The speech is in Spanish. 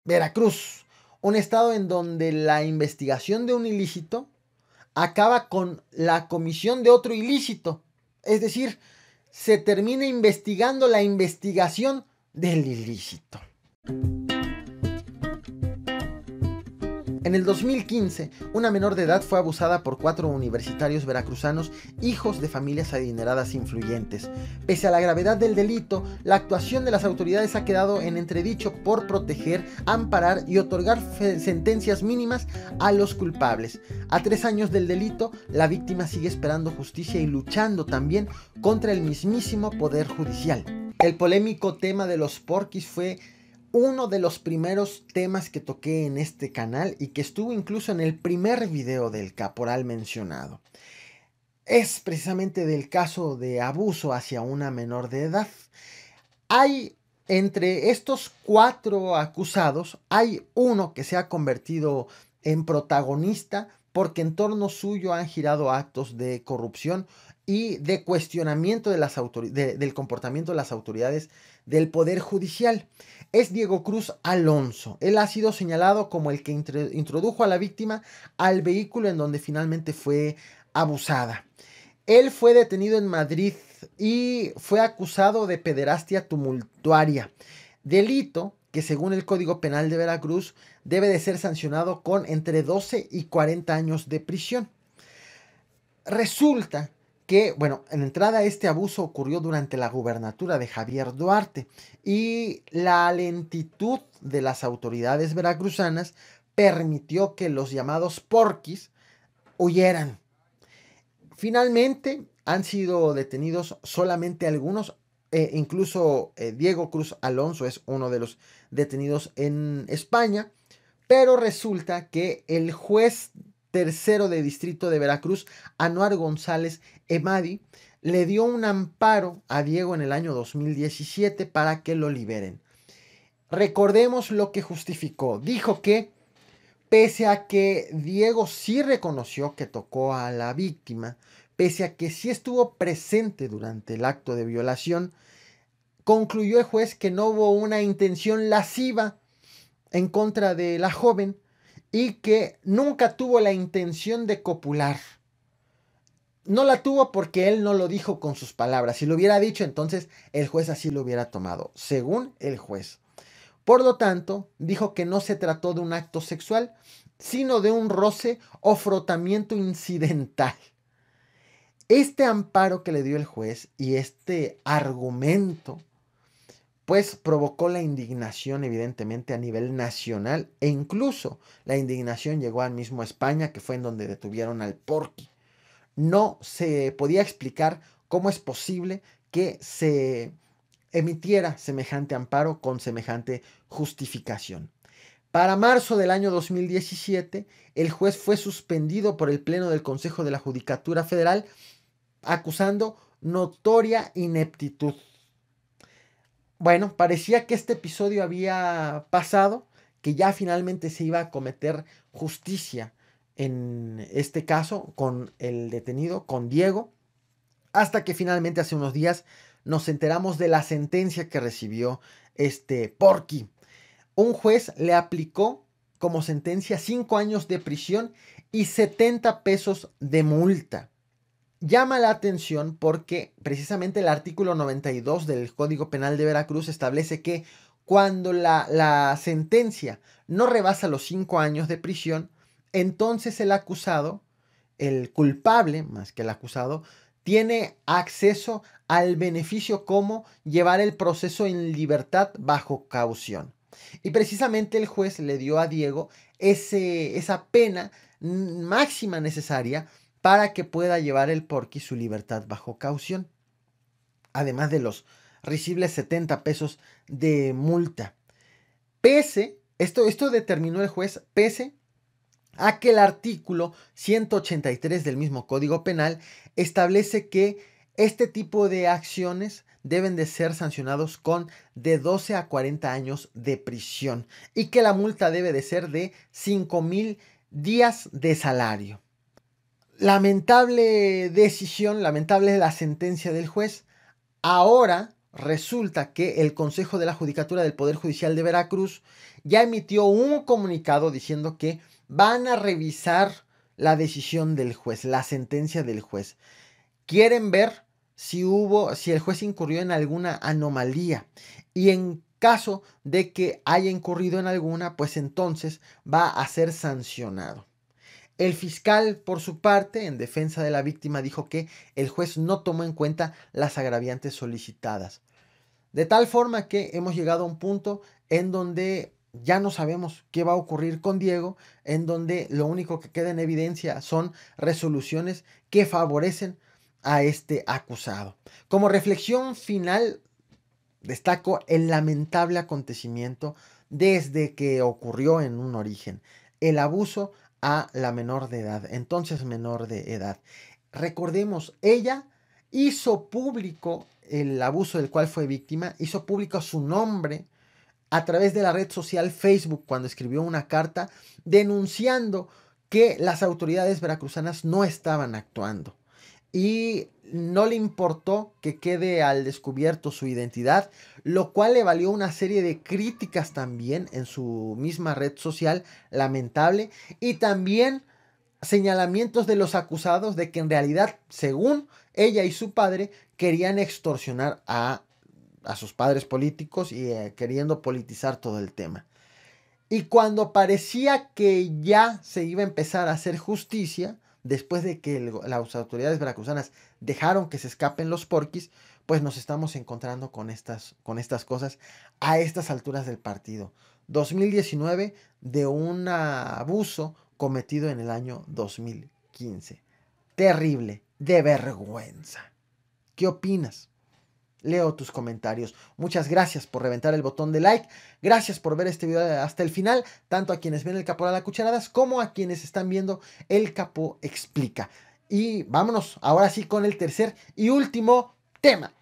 Veracruz, un estado en donde la investigación de un ilícito acaba con la comisión de otro ilícito. Es decir, se termina investigando la investigación del ilícito. En el 2015, una menor de edad fue abusada por 4 universitarios veracruzanos, hijos de familias adineradas influyentes. Pese a la gravedad del delito, la actuación de las autoridades ha quedado en entredicho por proteger, amparar y otorgar sentencias mínimas a los culpables. A 3 años del delito, la víctima sigue esperando justicia y luchando también contra el mismísimo Poder Judicial. El polémico tema de los porquis fue uno de los primeros temas que toqué en este canal y que estuvo incluso en el primer video del caporal mencionado. Es precisamente del caso de abuso hacia una menor de edad. Hay entre estos 4 acusados, hay uno que se ha convertido en protagonista porque en torno suyo han girado actos de corrupción y de cuestionamiento de las del comportamiento de las autoridades del Poder Judicial. Es Diego Cruz Alonso. Él ha sido señalado como el que introdujo a la víctima al vehículo en donde finalmente fue abusada. Él fue detenido en Madrid y fue acusado de pederastia tumultuaria, delito que según el Código Penal de Veracruz debe de ser sancionado con entre 12 y 40 años de prisión. Resulta que, bueno, en entrada este abuso ocurrió durante la gubernatura de Javier Duarte y la lentitud de las autoridades veracruzanas permitió que los llamados porquis huyeran. Finalmente han sido detenidos solamente algunos, incluso Diego Cruz Alonso es uno de los detenidos en España, pero resulta que el juez tercero de distrito de Veracruz, Anuar González Emadi, le dio un amparo a Diego en el año 2017 para que lo liberen. Recordemos lo que justificó. Dijo que pese a que Diego sí reconoció que tocó a la víctima, pese a que sí estuvo presente durante el acto de violación, concluyó el juez que no hubo una intención lasciva en contra de la joven y que nunca tuvo la intención de copular. No la tuvo porque él no lo dijo con sus palabras. Si lo hubiera dicho, entonces el juez así lo hubiera tomado, según el juez. Por lo tanto, dijo que no se trató de un acto sexual, sino de un roce o frotamiento incidental. Este amparo que le dio el juez y este argumento, pues provocó la indignación evidentemente a nivel nacional e incluso la indignación llegó al mismo España, que fue en donde detuvieron al porqui. No se podía explicar cómo es posible que se emitiera semejante amparo con semejante justificación. Para marzo del año 2017, el juez fue suspendido por el Pleno del Consejo de la Judicatura Federal, acusando notoria ineptitud. Bueno, parecía que este episodio había pasado, que ya finalmente se iba a cometer justicia en este caso con el detenido, con Diego, hasta que finalmente hace unos días nos enteramos de la sentencia que recibió este porqui. Un juez le aplicó como sentencia 5 años de prisión y 70 pesos de multa. Llama la atención porque precisamente el artículo 92 del Código Penal de Veracruz establece que cuando la sentencia no rebasa los 5 años de prisión, entonces el acusado, el culpable más que el acusado, tiene acceso al beneficio como llevar el proceso en libertad bajo caución. Y precisamente el juez le dio a Diego esa pena máxima necesaria para que pueda llevar el porqui su libertad bajo caución, además de los risibles 70 pesos de multa. Esto determinó el juez, pese a que el artículo 183 del mismo Código Penal establece que este tipo de acciones deben de ser sancionados con de 12 a 40 años de prisión y que la multa debe de ser de 5,000 días de salario. Lamentable decisión, lamentable la sentencia del juez. Ahora resulta que el Consejo de la Judicatura del Poder Judicial de Veracruz ya emitió un comunicado diciendo que van a revisar la decisión del juez, la sentencia del juez. Quieren ver si el juez incurrió en alguna anomalía, y en caso de que haya incurrido en alguna, pues entonces va a ser sancionado. El fiscal, por su parte, en defensa de la víctima, dijo que el juez no tomó en cuenta las agraviantes solicitadas. De tal forma que hemos llegado a un punto en donde ya no sabemos qué va a ocurrir con Diego, en donde lo único que queda en evidencia son resoluciones que favorecen a este acusado. Como reflexión final, destaco el lamentable acontecimiento desde que ocurrió en un origen, el abuso a la menor de edad, entonces menor de edad. Recordemos, ella hizo público el abuso del cual fue víctima, hizo público su nombre a través de la red social Facebook cuando escribió una carta denunciando que las autoridades veracruzanas no estaban actuando. Y no le importó que quede al descubierto su identidad, lo cual le valió una serie de críticas también en su misma red social, lamentable, y también señalamientos de los acusados de que en realidad, según ella y su padre, querían extorsionar a sus padres políticos y queriendo politizar todo el tema. Y cuando parecía que ya se iba a empezar a hacer justicia, después de que las autoridades veracruzanas dejaron que se escapen los porquis, pues nos estamos encontrando con estas cosas a estas alturas del partido. 2019 de un abuso cometido en el año 2015. Terrible, de vergüenza. ¿Qué opinas? Leo tus comentarios. Muchas gracias por reventar el botón de like. Gracias por ver este video hasta el final, tanto a quienes ven el Capo a la Cucharadas como a quienes están viendo el Capo Explica. Y vámonos ahora sí con el tercer y último tema.